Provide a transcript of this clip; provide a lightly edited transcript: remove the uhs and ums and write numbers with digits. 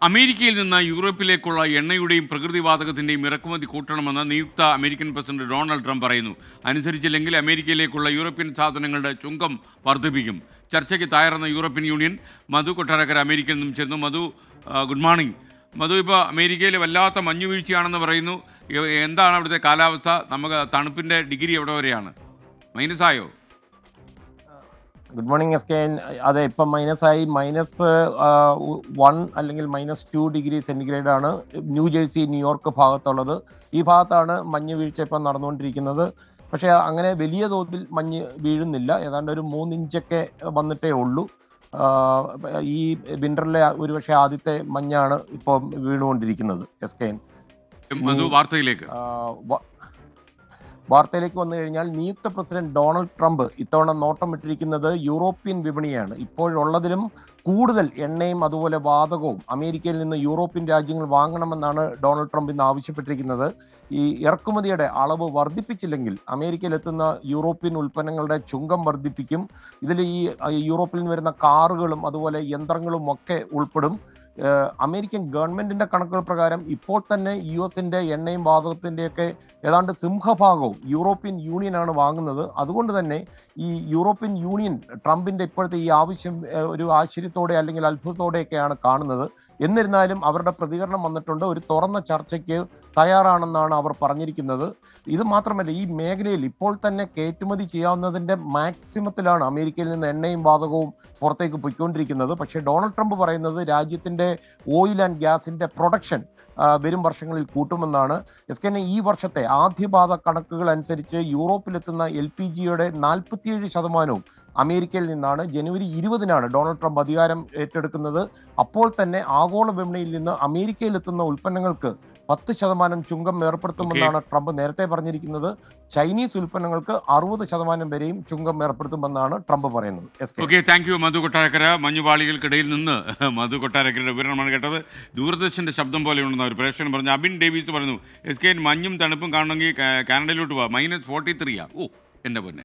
അമേരിക്കയിൽ നിന്ന് യൂറോപ്പിലേക്കുള്ള എണ്ണയുടെയും പ്രകൃതിവാതകത്തിൻ്റെയും ഇറക്കുമതി കൂട്ടണമെന്ന് നിയുക്ത അമേരിക്കൻ പ്രസിഡന്റ് ഡൊണാൾഡ് ട്രംപ് പറയുന്നു. അനുസരിച്ചില്ലെങ്കിൽ അമേരിക്കയിലേക്കുള്ള യൂറോപ്യൻ സാധനങ്ങളുടെ ചുങ്കം വർദ്ധിപ്പിക്കും. ചർച്ചയ്ക്ക് തയ്യാറെന്ന യൂറോപ്യൻ യൂണിയൻ. മധു കൊട്ടാരക്കര അമേരിക്കയിൽ നിന്നും ചേർന്നു. മധു, ഗുഡ് മോർണിംഗ്. മധു, ഇപ്പോൾ അമേരിക്കയിൽ വല്ലാത്ത മഞ്ഞുവീഴ്ചയാണെന്ന് പറയുന്നു. എന്താണ് അവിടുത്തെ കാലാവസ്ഥ? നമുക്ക് തണുപ്പിൻ്റെ ഡിഗ്രി എവിടെ വരെയാണ്? മൈനസായോ? Good morning S K. അതെ, ഇപ്പം മൈനസായി. -1 അല്ലെങ്കിൽ -2 ഡിഗ്രി സെൻറ്റിഗ്രേഡ് ആണ് ന്യൂ ജേഴ്സി, ന്യൂയോർക്ക് ഭാഗത്തുള്ളത്. ഈ ഭാഗത്താണ് മഞ്ഞ് വീഴ്ച ഇപ്പം നടന്നുകൊണ്ടിരിക്കുന്നത്. പക്ഷേ അങ്ങനെ വലിയ തോതിൽ മഞ്ഞ് വീഴുന്നില്ല. ഏതാണ്ട് ഒരു 3 ഇഞ്ചൊക്കെ വന്നിട്ടേ ഉള്ളൂ. ഈ വിൻ്ററിലെ ഒരുപക്ഷെ ആദ്യത്തെ മഞ്ഞാണ് ഇപ്പോൾ വീണുകൊണ്ടിരിക്കുന്നത് എസ് കെ. മധു, വാർത്തയിലേക്ക്. വാർത്തയിലേക്ക് വന്നു കഴിഞ്ഞാൽ, നിയുക്ത പ്രസിഡന്റ് ഡൊണാൾഡ് ട്രംപ് ഇത്തവണ നോട്ടമിട്ടിരിക്കുന്നത് യൂറോപ്യൻ വിപണിയാണ്. ഇപ്പോഴുള്ളതിലും കൂടുതൽ എണ്ണയും അതുപോലെ വാതകവും അമേരിക്കയിൽ നിന്ന് യൂറോപ്യൻ രാജ്യങ്ങൾ വാങ്ങണമെന്നാണ് ഡൊണാൾഡ് ട്രംപ് ഇന്ന് ആവശ്യപ്പെട്ടിരിക്കുന്നത്. ഈ ഇറക്കുമതിയുടെ അളവ് വർദ്ധിപ്പിച്ചില്ലെങ്കിൽ അമേരിക്കയിലെത്തുന്ന യൂറോപ്യൻ ഉൽപ്പന്നങ്ങളുടെ ചുങ്കം വർദ്ധിപ്പിക്കും. ഇതിൽ ഈ യൂറോപ്പിൽ നിന്ന് വരുന്ന കാറുകളും അതുപോലെ യന്ത്രങ്ങളും ഒക്കെ ഉൾപ്പെടും. അമേരിക്കൻ ഗവൺമെന്റിന്റെ കണക്കുകൾ പ്രകാരം ഇപ്പോൾ തന്നെ US-ന്റെ എണ്ണയും വാതകത്തിൻ്റെയൊക്കെ ഏതാണ്ട് സിംഹഭാഗവും യൂറോപ്യൻ യൂണിയനാണ് വാങ്ങുന്നത്. അതുകൊണ്ട് തന്നെ ഈ യൂറോപ്യൻ യൂണിയൻ ട്രംപിന്റെ ഇപ്പോഴത്തെ ഈ ആവശ്യം ഒരു ആശ്ചര്യത്തോടെ അല്ലെങ്കിൽ അത്ഭുതത്തോടെയൊക്കെയാണ് കാണുന്നത്. എന്നിരുന്നാലും അവരുടെ പ്രതികരണം വന്നിട്ടുണ്ട്. ഒരു തുറന്ന ചർച്ചയ്ക്ക് തയ്യാറാണെന്നാണ് അവർ പറഞ്ഞിരിക്കുന്നത്. ഇത് മാത്രമല്ല, ഈ മേഖലയിൽ ഇപ്പോൾ തന്നെ കയറ്റുമതി ചെയ്യാവുന്നതിൻ്റെ മാക്സിമത്തിലാണ് അമേരിക്കയിൽ നിന്ന് എണ്ണയും വാതകവും പുറത്തേക്ക് പോയിക്കൊണ്ടിരിക്കുന്നത്. പക്ഷേ ഡൊണാൾഡ് ട്രംപ് പറയുന്നത് രാജ്യത്തിൻ്റെ ഓയിൽ ആൻഡ് ഗ്യാസിൻ്റെ പ്രൊഡക്ഷൻ വരും വർഷങ്ങളിൽ കൂട്ടുമെന്നാണ്. ഈ വർഷത്തെ ആദ്യപാദ കണക്കുകൾ അനുസരിച്ച് യൂറോപ്പിലെത്തുന്ന LPGയുടെ 47% അമേരിക്കയിൽ നിന്നാണ്. ജനുവരി 20-നാണ് ഡൊണാൾഡ് ട്രംപ് അധികാരം ഏറ്റെടുക്കുന്നത്. അപ്പോൾ തന്നെ ആഗോള വിപണിയിൽ നിന്ന് അമേരിക്കയിലെത്തുന്ന ഉൽപ്പന്നങ്ങൾക്ക് 10% ചുങ്കം ഏർപ്പെടുത്തുമെന്നാണ് ട്രംപ് നേരത്തെ പറഞ്ഞിരിക്കുന്നത്. ചൈനീസ് ഉൽപ്പന്നങ്ങൾക്ക് 60% വരെയും ചുങ്കം ഏർപ്പെടുത്തുമെന്നാണ് ട്രംപ് പറയുന്നത്. ഓക്കെ, താങ്ക് യു മധു കൊട്ടാരക്കര. മഞ്ഞുപാളികൾക്കിടയിൽ നിന്ന് മധു കൊട്ടാരക്കരയുടെ വിവരണമാണ് കേട്ടത്. ദൂരദർശൻ്റെ ശബ്ദം പോലെയുണ്ടെന്ന് ഒരു പ്രേക്ഷകൻ പറഞ്ഞു. അബിൻ ഡേവിസ് പറഞ്ഞു, SK മഞ്ഞും തണുപ്പും കാണണമെങ്കിൽ കാനഡയിലോട്ട് പോവാം. -43. ഓ എൻ്റെ പൊന്നെ.